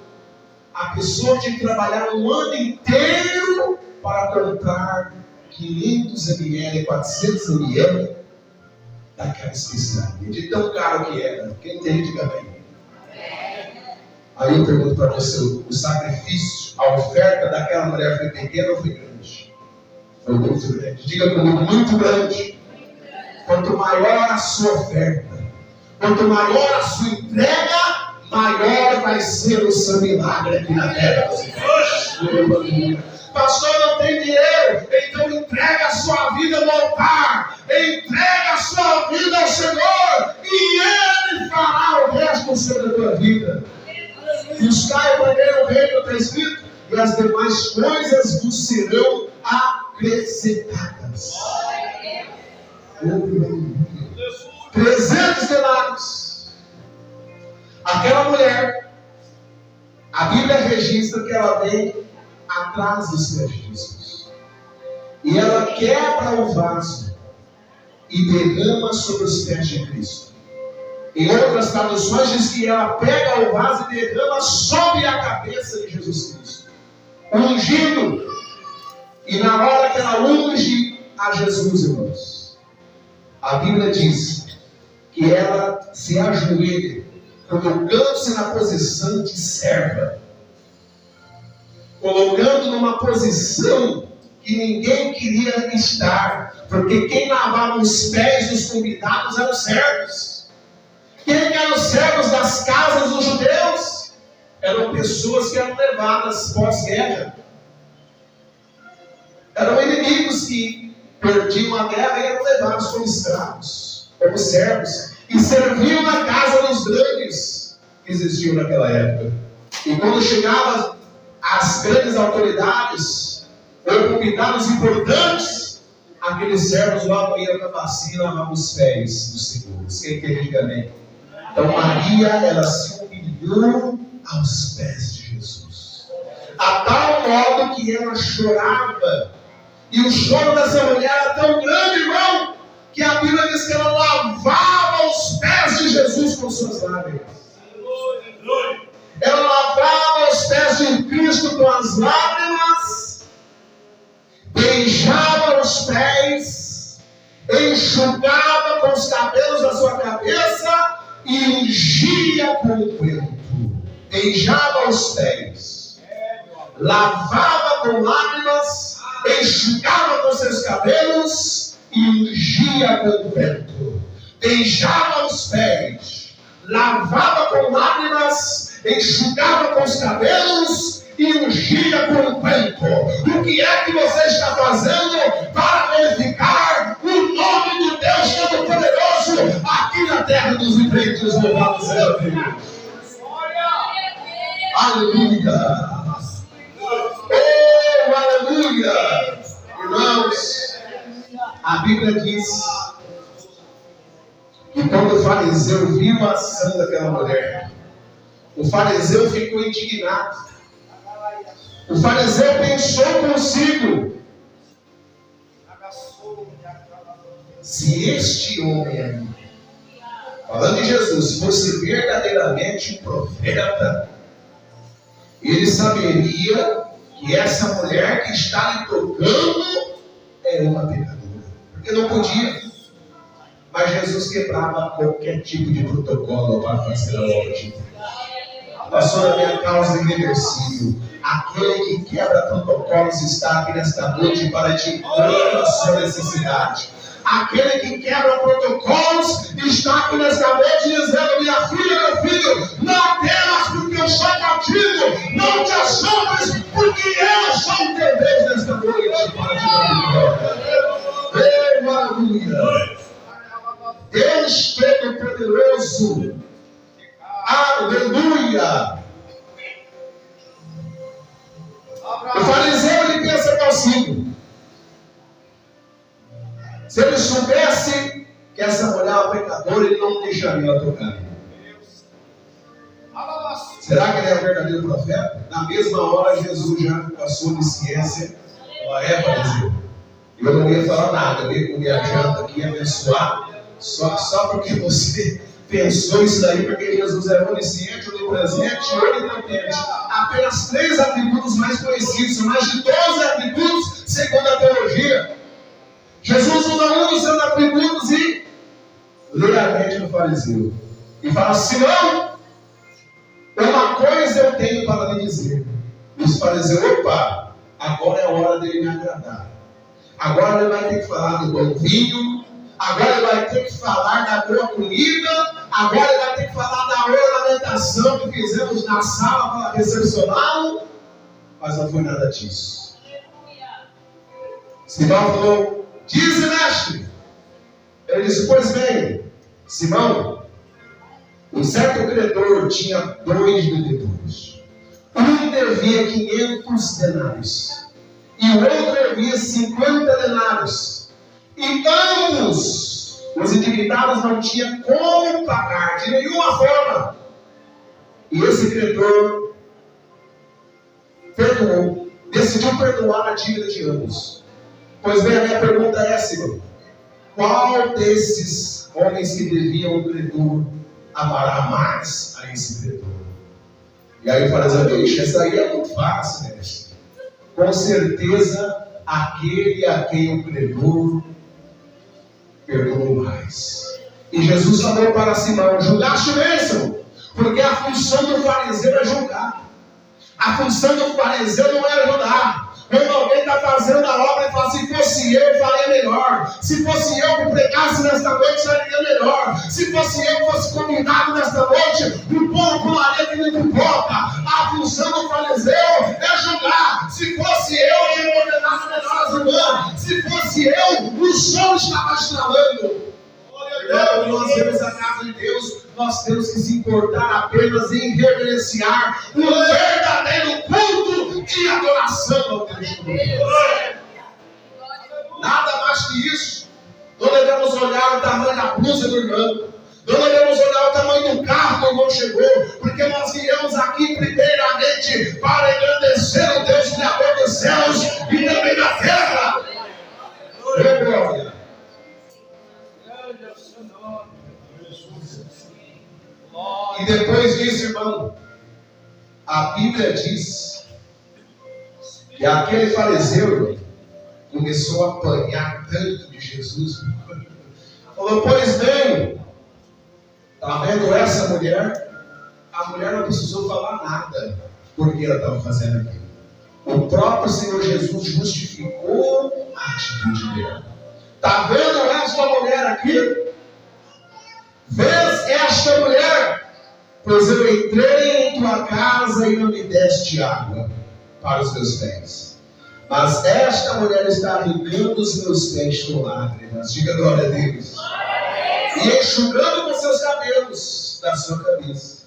A pessoa tinha que trabalhar um ano inteiro para comprar 500 ml, 400 ml daquela especiaria. De tão caro que era. Quem entende, diga bem. Aí eu pergunto para você, o sacrifício, a oferta daquela mulher foi pequena ou foi grande? Foi muito grande. Diga comigo, muito grande. Quanto maior a sua oferta, quanto maior a sua entrega, maior vai ser o seu milagre aqui na terra. Pastor, não tem dinheiro, então entrega a sua vida no altar, entrega a sua vida ao Senhor, e Ele fará o resto sobre a tua vida. Buscai primeiro o reino, está escrito, e as demais coisas vos serão acrescentadas. 300 denários. Aquela mulher, a Bíblia registra que ela vem atrás dos pés de Jesus. E ela quebra o vaso e derrama sobre os pés de Cristo. Em outras traduções diz que ela pega o vaso e derrama sobre a cabeça de Jesus Cristo, ungindo. E na hora que ela unge a Jesus, irmãos, a Bíblia diz que ela se ajoelha, colocando-se na posição de serva, colocando numa posição que ninguém queria estar, porque quem lavava os pés dos convidados eram os servos. Quem eram os servos das casas dos judeus? Eram pessoas que eram levadas pós-guerra. Eram inimigos que perdiam a guerra e eram levados como escravos, como servos, e serviam na casa dos grandes que existiam naquela época. E quando chegavam as grandes autoridades, ou convidados importantes, aqueles servos logo iam na bacia e lavavam os pés dos senhores. Quem quer diga amém? Então Maria, ela se humilhou aos pés de Jesus, a tal modo que ela chorava. E o choro dessa mulher era tão grande, irmão, que a Bíblia diz que ela lavava os pés de Jesus com suas lágrimas. Ela lavava os pés de Cristo com as lágrimas, beijava os pés, enxugava com os cabelos da sua cabeça e ungia com o unguento. Beijava os pés, lavava com lágrimas, enxugava com seus cabelos e ungia com o vento. Beijava os pés, lavava com lágrimas, enxugava com os cabelos e ungia com o vento. O que é que você está fazendo para glorificar o nome do Deus Todo-Poderoso aqui na terra dos viventes? Louvado seja Deus. Aleluia. Oh, aleluia. Irmãos, a Bíblia diz que quando o fariseu viu a ação daquela mulher, o fariseu ficou indignado. O fariseu pensou consigo: se este homem aí, falando de Jesus, fosse verdadeiramente um profeta, ele saberia que essa mulher que está lhe tocando é uma pecadora, porque não podia. Mas Jesus quebrava qualquer tipo de protocolo para fazer a obra de Deus. Passou na minha causa irreversível. Aquele que quebra protocolos está aqui nesta noite para te curar a sua necessidade. Aquele que quebra protocolos está aqui nesta noite dizendo: minha filha, meu filho, não temas porque eu sou contigo. Não te assombres porque eu sou o teu Deus nesta noite para te dar. Aleluia. Deus Todo-Poderoso. Aleluia. O fariseu, ele pensa consigo: se ele soubesse que essa mulher é uma pecadora, ele não deixaria ela tocar. Será que ele é o verdadeiro profeta? Na mesma hora, Jesus já com a sua onisciência, ela fariseu. Eu não ia falar nada, eu ia comer a janta aqui, abençoar, só porque você pensou isso daí, porque Jesus é onisciente, onipresente e onipotente. Apenas 3 atributos mais conhecidos, são mais de 12 atributos segundo a teologia. Jesus usa um dos seus atributos e lê a mente do fariseu e fala: Simão, uma coisa eu tenho para lhe dizer. E os fariseus: opa, agora é a hora dele me agradar. Agora ele vai ter que falar do bom vinho, agora ele vai ter que falar da boa comida, agora ele vai ter que falar da ornamentação que fizemos na sala para recepcioná-lo. Mas não foi nada disso. Simão falou: dize, mestre. Ele disse: pois bem, Simão, um certo credor tinha 2 devedores. Um devia 500 denários e o outro devia 50 denários. E ambos, os endividados, não tinham como pagar de nenhuma forma. E esse credor perdoou, decidiu perdoar a dívida de ambos. Pois bem, a minha pergunta é, Senhor: qual desses homens que deviam o credor amará mais a esse credor? E aí o fariseu diz: essa aí é muito fácil, né? Com certeza, aquele a quem o credor perdoou mais. E Jesus falou para Simão: julgaste mesmo, porque a função do fariseu é julgar. A função do fariseu não é ajudar. Quando alguém está fazendo a obra e fala: se fosse eu, faria melhor. Se fosse eu que pregasse nesta noite, faria melhor. Se fosse eu que fosse convidado nesta noite, o povo pularia que nem pipoca. A função do fariseu é julgar. Se fosse eu, tinha ordenado melhor as irmãs. Se fosse o sol estava estralando. Nós vemos a casa de Deus, nós temos que se importar apenas em reverenciar um verdadeiro culto de adoração ao Deus. Nada mais que isso. Não devemos olhar o tamanho da blusa do irmão. Não devemos olhar o tamanho do carro que o irmão chegou. Porque nós viemos aqui primeiramente para engrandecer o Deus Criador dos céus e também da terra. Glória. E depois disso, irmão, a Bíblia diz que aquele fariseu começou a apanhar tanto de Jesus. Falou, pois bem, está vendo essa mulher? A mulher não precisou falar nada porque ela estava fazendo aquilo. O próprio Senhor Jesus justificou a atitude dela. Está vendo esta mulher aqui? Vês esta mulher? Pois eu entrei em tua casa e não me deste água para os meus pés. Mas esta mulher está regando os meus pés com lágrimas. Diga glória a Deus. E enxugando com seus cabelos da sua cabeça.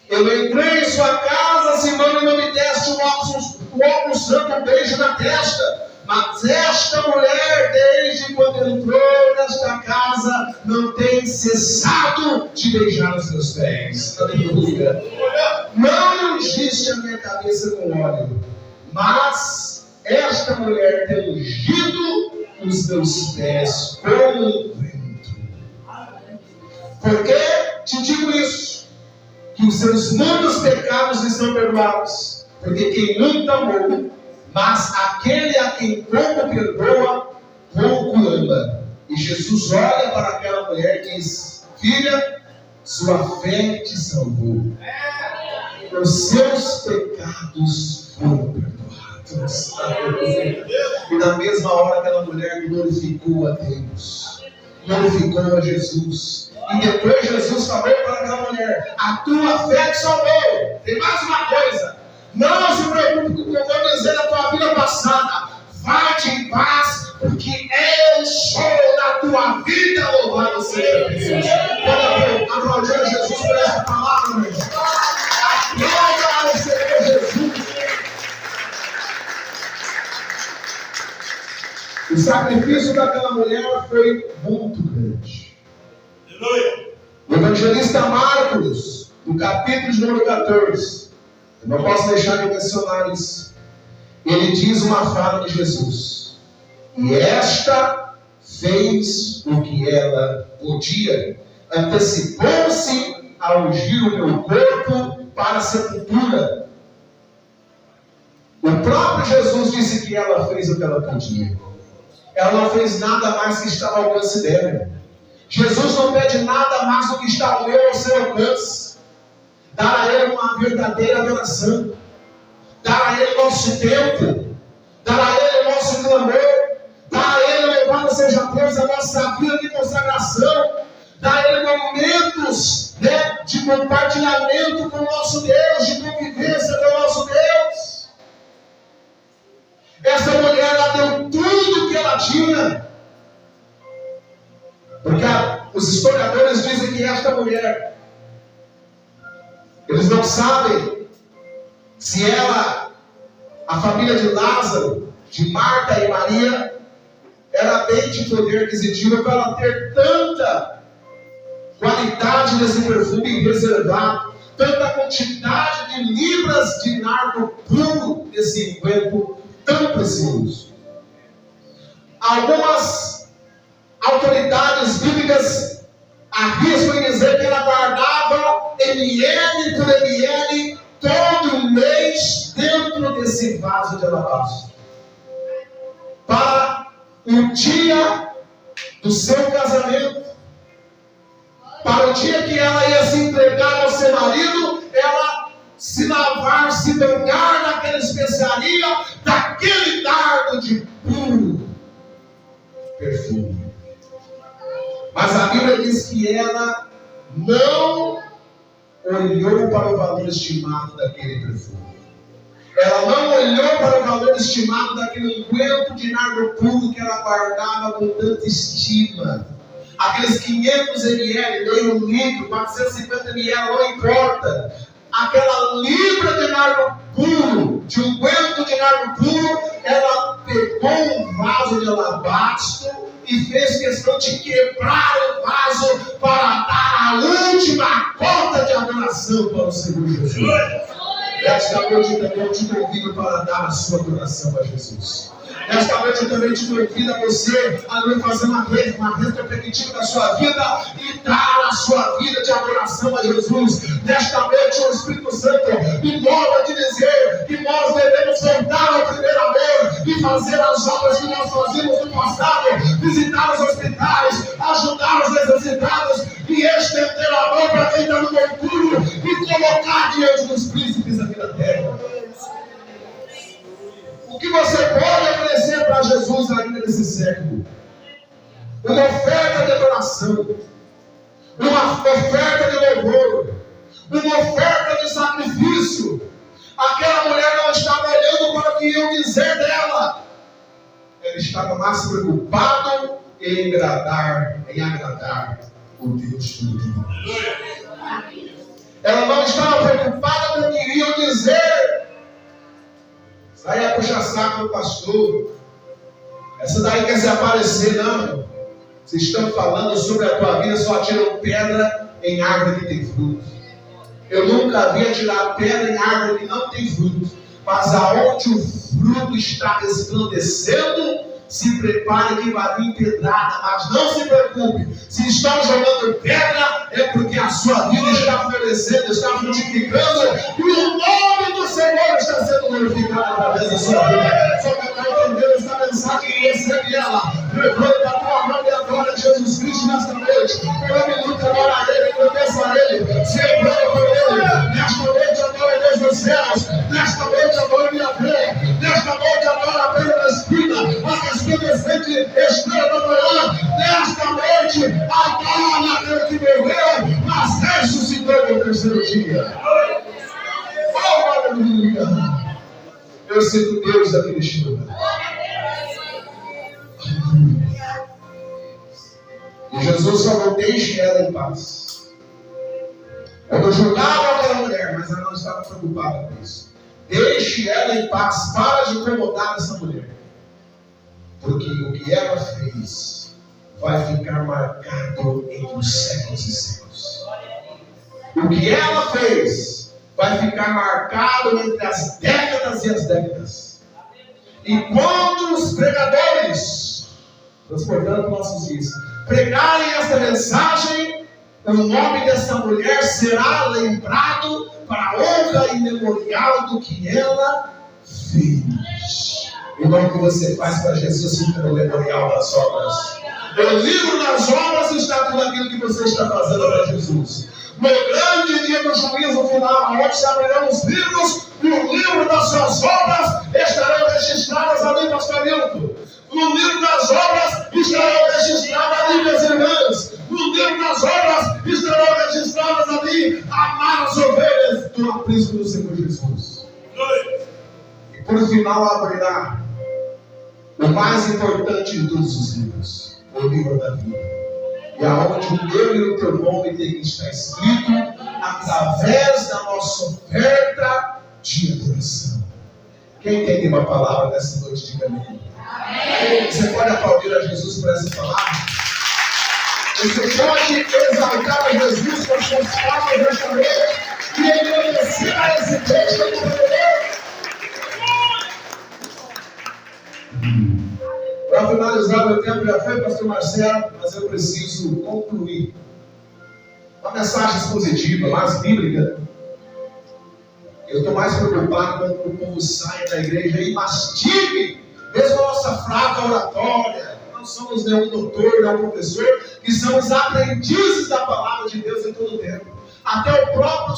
Eu entrei em sua casa, Senhor, e não me deste um óculos santo, um beijo na testa. Mas esta mulher, desde quando entrou nesta casa, não tem cessado de beijar os meus pés. Aleluia. Não ungiste a minha cabeça com óleo, mas esta mulher tem ungido os meus pés com um vento. Por que te digo isso? Que os seus muitos pecados estão perdoados. Porque quem muito amou, mas aquele a quem pouco perdoa, pouco ama. E Jesus olha para aquela mulher e diz, filha, sua fé te salvou. Os seus pecados foram perdoados. E na mesma hora aquela mulher glorificou a Deus, glorificou a Jesus. E depois Jesus falou para aquela mulher, a tua fé te salvou. Tem mais uma coisa. Não se preocupe com o que eu vou dizer da tua vida passada. Vai-te em paz, porque eu sou na tua vida. Louvado seja Deus. Quando aplaudir Jesus por essa palavra, meu irmão. Aplauda ao Senhor Jesus. O sacrifício daquela mulher foi muito grande. O evangelista Marcos, no capítulo de número 14, eu não posso deixar de mencionar isso. Ele diz uma fala de Jesus. E esta fez o que ela podia. Antecipou-se a ungir o meu corpo para a sepultura. O próprio Jesus disse que ela fez o que ela podia. Ela não fez nada mais que estava ao alcance dela. Jesus não pede nada mais do que está ao meu e ao seu alcance. Dar a Ele uma verdadeira adoração, dar a Ele nosso tempo, dar a Ele o nosso clamor, dar a Ele, louvado seja Deus, a nossa vida de consagração, dar a Ele momentos de compartilhamento com o nosso Deus, de convivência com o nosso Deus. Essa mulher, ela deu tudo que ela tinha, porque os historiadores dizem que esta mulher, eles não sabem se ela, a família de Lázaro, de Marta e Maria, era bem de poder aquisitivo para ela ter tanta qualidade desse perfume reservado, tanta quantidade de libras de nardo puro desse enquanto tão precioso. Algumas autoridades bíblicas arriscam em dizer que ela guardava ml por ml todo mês dentro desse vaso de alabastro, para o dia do seu casamento, para o dia que ela ia se entregar ao seu marido, ela se lavar, se banhar naquela especiaria, daquele dardo de puro perfume. Mas a Bíblia diz que ela não olhou para o valor estimado daquele perfume. Ela não olhou para o valor estimado daquele unguento de nardo puro que ela guardava com tanta estima. Aqueles 500 ml, meio litro, 450 ml, não importa. Aquela libra de nardo puro, de unguento de nardo puro, ela pegou um vaso de alabastro e fez questão de quebrar o vaso para dar a última conta de adoração para o Senhor Jesus. Esta noite também eu te convido para dar a sua adoração a Jesus. Nesta noite eu também te convido a você a fazer uma retrospectiva da sua vida e dar a sua vida de adoração a Jesus. Nesta noite o Espírito Santo me move a te dizer que nós devemos voltar ao primeiro amor e fazer as obras que nós fazíamos no passado, visitar os hospitais, ajudar os necessitados e estender a mão para quem está no mergulho e colocar diante dos príncipes aqui na terra. O que você pode oferecer para Jesus ainda nesse século? Uma oferta de adoração, uma oferta de louvor, uma oferta de sacrifício. Aquela mulher não estava olhando para o que iam dizer dela. Ela estava mais preocupada em agradar o Deus Todo-Poderoso. Ela não estava preocupada com o que iriam dizer. Sai a puxa-saco do pastor. Essa daí quer se aparecer, não. Vocês estão falando sobre a tua vida, só atiram pedra em árvore que tem fruto. Eu nunca vi atirar pedra em árvore que não tem fruto. Mas aonde o fruto está resplandecendo, se prepare que vai vir pedrada. Mas não se preocupe. Se estão jogando pedra, é porque a sua vida está florescendo, está frutificando. E o nome do Senhor está sendo glorificado através da sua vida. Só que está entendendo essa mensagem e recebe ela. Levanta a tua mão e adora Jesus Cristo nesta noite. Pela minuto adora a Ele, agradeça a Ele. Sembrando por Ele. Nesta noite adora Deus dos céus. Nesta noite adora minha fé. Nesta noite adora a pedra da esquina. A resplandecente estrela da manhã. Nesta noite adora aquele que morreu, mas ressuscitou no terceiro dia. Oh, aleluia! Eu sinto Deus aqui neste lugar. E Jesus falou: deixe ela em paz. Eu julgava aquela mulher, mas ela não estava preocupada com isso. Deixe ela em paz. Para de incomodar essa mulher. Porque o que ela fez vai ficar marcado entre os séculos e séculos. O que ela fez vai ficar marcado entre as décadas e as décadas. E quando os pregadores, transportando nossos dias, pregarem essa mensagem, o nome dessa mulher será lembrado para a honra e memorial do que ela fez. O nome que você faz para Jesus fica no memorial das obras. No livro das obras está tudo aquilo que você está fazendo para Jesus. No grande dia do juízo final, onde se abrirão os livros, e o livro das suas obras estarão registradas ali, pastor Milton. No livro das obras estarão registradas ali, minhas irmãs. No livro das obras estarão registradas ali, amar as ovelhas do aprisco do Senhor Jesus. E por final abrirá o mais importante de todos os livros, o livro da vida. E aonde o meu e o teu nome tem que estar escrito através da nossa oferta de adoração. Quem tem uma palavra nessa noite, diga amém. Você pode aplaudir a Jesus por essa palavra? Você pode exaltar a Jesus com as suas palavras nesta noite e agradecer a esse Deus que poderoso. Para finalizar meu tempo, já foi, pastor Marcelo, mas eu preciso concluir. Uma mensagem expositiva, mais bíblica. Eu estou mais preocupado com o povo saia da igreja e mastigue, mesmo a nossa fraca oratória. Não somos nenhum doutor, nenhum professor, que somos aprendizes da palavra de Deus em todo o tempo. Até o próprio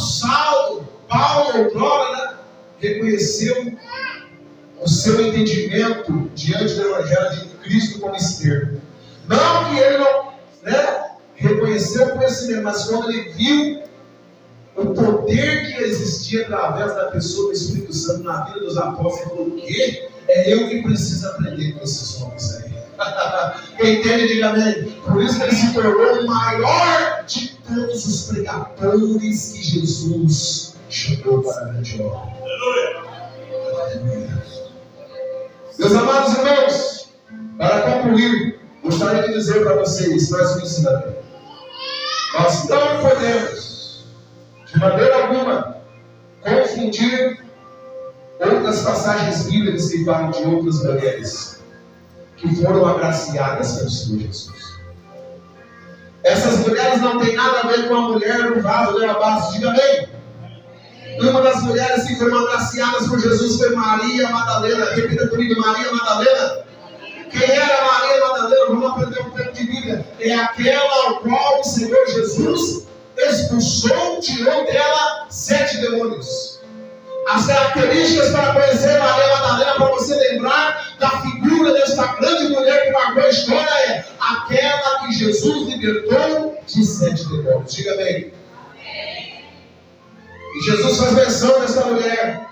Paulo, outrora, reconheceu o seu entendimento diante do Evangelho de Cristo como externo. Não que ele não reconheceu o conhecimento, mas quando ele viu o poder que existia através da pessoa do Espírito Santo na vida dos apóstolos. Ele falou: o quê? É eu que preciso aprender com esses homens aí. Quem entende, diga amém. Por isso que ele se tornou o maior de todos os pregadores que Jesus chamou para a grande obra. Aleluia. Meus amados irmãos, para concluir, gostaria de dizer para vocês mais um ensinamento. Nós não podemos, de maneira alguma, confundir outras passagens bíblicas que falam de outras mulheres que foram agraciadas pelo Senhor Jesus. Essas mulheres não têm nada a ver com a mulher no vaso de alabastro. Diga amém. Uma das mulheres que foram agraciadas por Jesus foi Maria Madalena. Repita comigo: Maria Madalena. Quem era Maria Madalena? Vamos aprender um pouco de Bíblia. É aquela ao qual o Senhor Jesus expulsou, tirou dela 7 demônios. As características para conhecer Maria Madalena, para você lembrar da figura desta grande mulher que marcou a história, é aquela que Jesus libertou de 7 demônios. Diga bem. E Jesus faz menção desta mulher.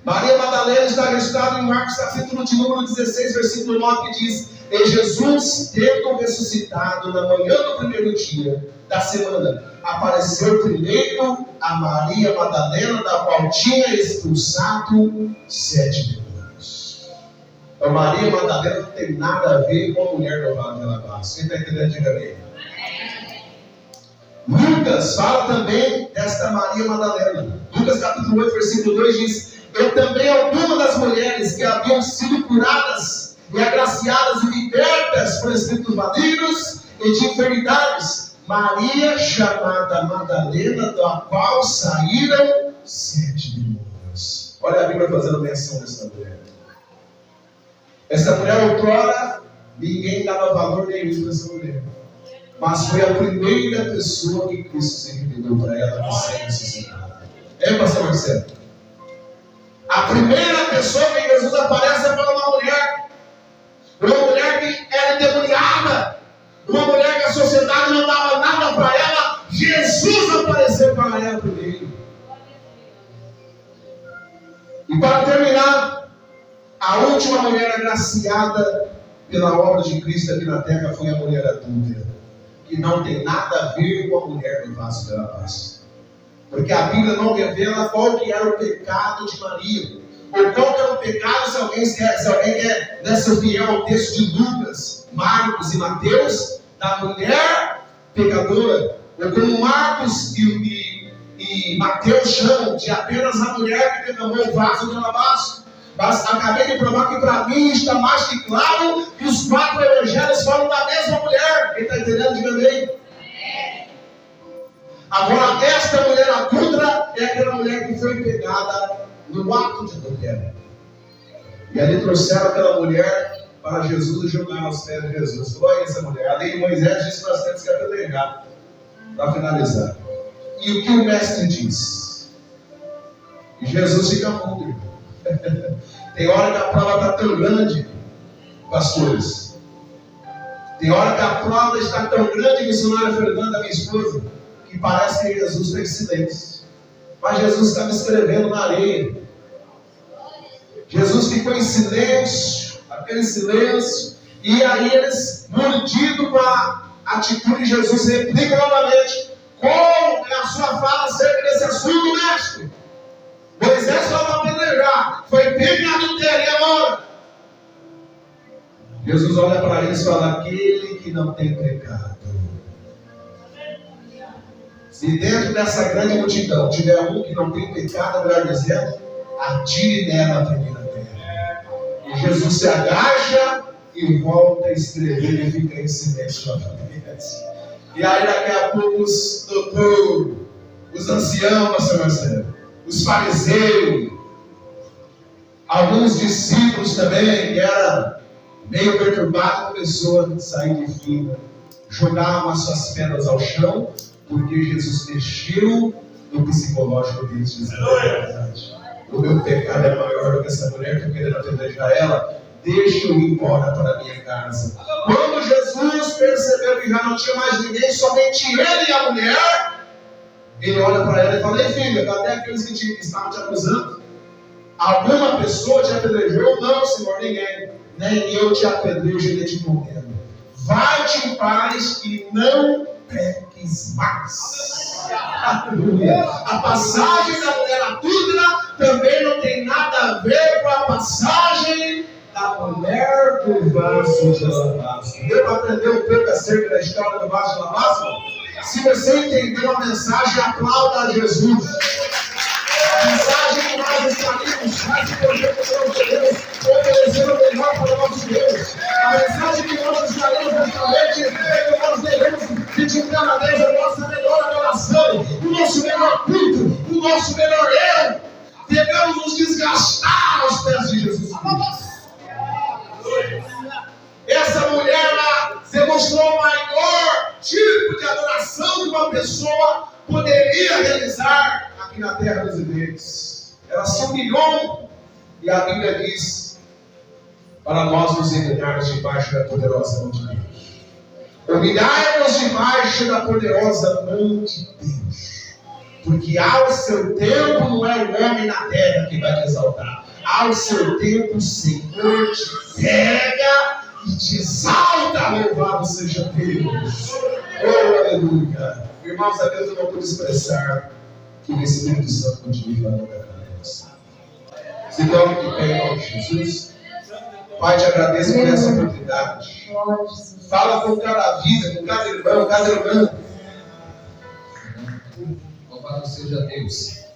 Maria Madalena está registrada em Marcos capítulo de número 16, versículo 9, que diz: e Jesus, tendo ressuscitado na manhã do primeiro dia da semana, apareceu primeiro a Maria Madalena, da qual tinha expulsado 7 demônios. Então Maria Madalena não tem nada a ver com a mulher do vaso de alabastro. Quem está entendendo, diga bem. Lucas fala também desta Maria Madalena. Lucas capítulo 8, versículo 2 diz: e também algumas das mulheres que haviam sido curadas e agraciadas e libertas por espíritos malignos e de enfermidades, Maria chamada Madalena, da qual saíram 7 demônios. Olha a Bíblia fazendo menção dessa mulher. Essa mulher outrora, ninguém dava valor nenhum para essa mulher, mas foi a primeira pessoa que Cristo se revelou para ela que ser ressuscitada. É, pastor Marcelo? A primeira pessoa que Jesus aparece é para uma mulher que era endemoniada, uma mulher que a sociedade não dava nada para ela. Jesus apareceu para ela primeiro. E para terminar, a última mulher agraciada pela obra de Cristo aqui na terra foi a mulher adúltera, que não tem nada a ver com a mulher do vaso de alabastro. Porque a Bíblia não revela qual que era o pecado de Maria, ou qual que era o pecado, se alguém quer ser fiel ao texto de Lucas, Marcos e Mateus, da mulher pecadora, ou como Marcos e Mateus chamam de apenas a mulher que derramou o vaso de alabastro. Mas acabei de provar que para mim está mais que claro que os 4 evangelhos falam da mesma mulher. Quem está entendendo, diga amém. Agora, esta mulher adúltera é aquela mulher que foi pegada no ato de adultério. E ali trouxeram aquela mulher para Jesus e jogaram aos pés de Jesus. Olha essa mulher. A lei de Moisés disse que nós temos que apedrejar. Para finalizar. E o que o mestre diz? E Jesus fica mudo. Tem hora que a prova está tão grande, pastores. Tem hora que a prova está tão grande, missionária Fernanda, minha esposa, que parece que Jesus fez silêncio. Mas Jesus estava escrevendo na areia. Jesus ficou em silêncio, aquele silêncio, e aí eles, mordidos com a atitude de Jesus, replicam novamente: qual é a sua fala acerca desse assunto, mestre? Moisés só para apedrejar, foi pego em adultério, e agora? Jesus olha para eles e fala: aquele que não tem pecado. Se dentro dessa grande multidão tiver um que não tem pecado, melhor dizendo, atire nela a primeira pedra. E Jesus se agacha e volta a escrever e fica em silêncio novamente. E aí daqui a pouco os doutores, os anciãos, pastor Marcelo, os fariseus, alguns discípulos também, que eram meio perturbados, começou a sair de fila, jogavam as suas pedras ao chão, porque Jesus mexeu no psicológico deles, dizendo: o meu pecado é maior do que essa mulher, estou querendo apedrejar ela, deixa eu ir embora para a minha casa. Quando Jesus percebeu que já não tinha mais ninguém, somente ele e a mulher, Ele olha para ela e fala: ei filha, cadê aqueles que estavam te acusando? Alguma pessoa te apedrejou? Não, Senhor, ninguém. Nem eu te apedrejo e te condeno. Vai-te em paz e não peques mais. Aleluia. A passagem da mulher adúltera também não tem nada a ver com a passagem da mulher do vaso de alabastro. Deu para aprender um pouco acerca da história do vaso de alabastro? Se você entendeu a mensagem, aplauda a Jesus. A mensagem que nós estaremos faz o projeto de Deus, oferecendo o melhor para o nosso Deus. A mensagem que nós estaremos justamente é que nós devemos dedicar a Deus a nossa melhor adoração, o nosso melhor culto, o nosso melhor eu. Devemos nos desgastar aos pés de Jesus Cristo. Essa mulher ela demonstrou o maior tipo de adoração que uma pessoa poderia realizar aqui na terra dos hebreus. Ela se humilhou e a Bíblia diz para nós nos humilharmos debaixo da poderosa mão de Deus. Humilhai-nos debaixo da poderosa mão de Deus, porque ao seu tempo não é o homem na terra que vai te exaltar. Ao seu tempo o Senhor te pega e te exalta. Louvado seja Deus. Oh, aleluia. Irmãos, a Deus eu não pude expressar que o Espírito Santo continue falando da nossa. Se coloque de pé em nome de Jesus. Pai, te agradeço por essa oportunidade. Fala com cada vida, com cada irmão, cada irmã. Louvado seja Deus.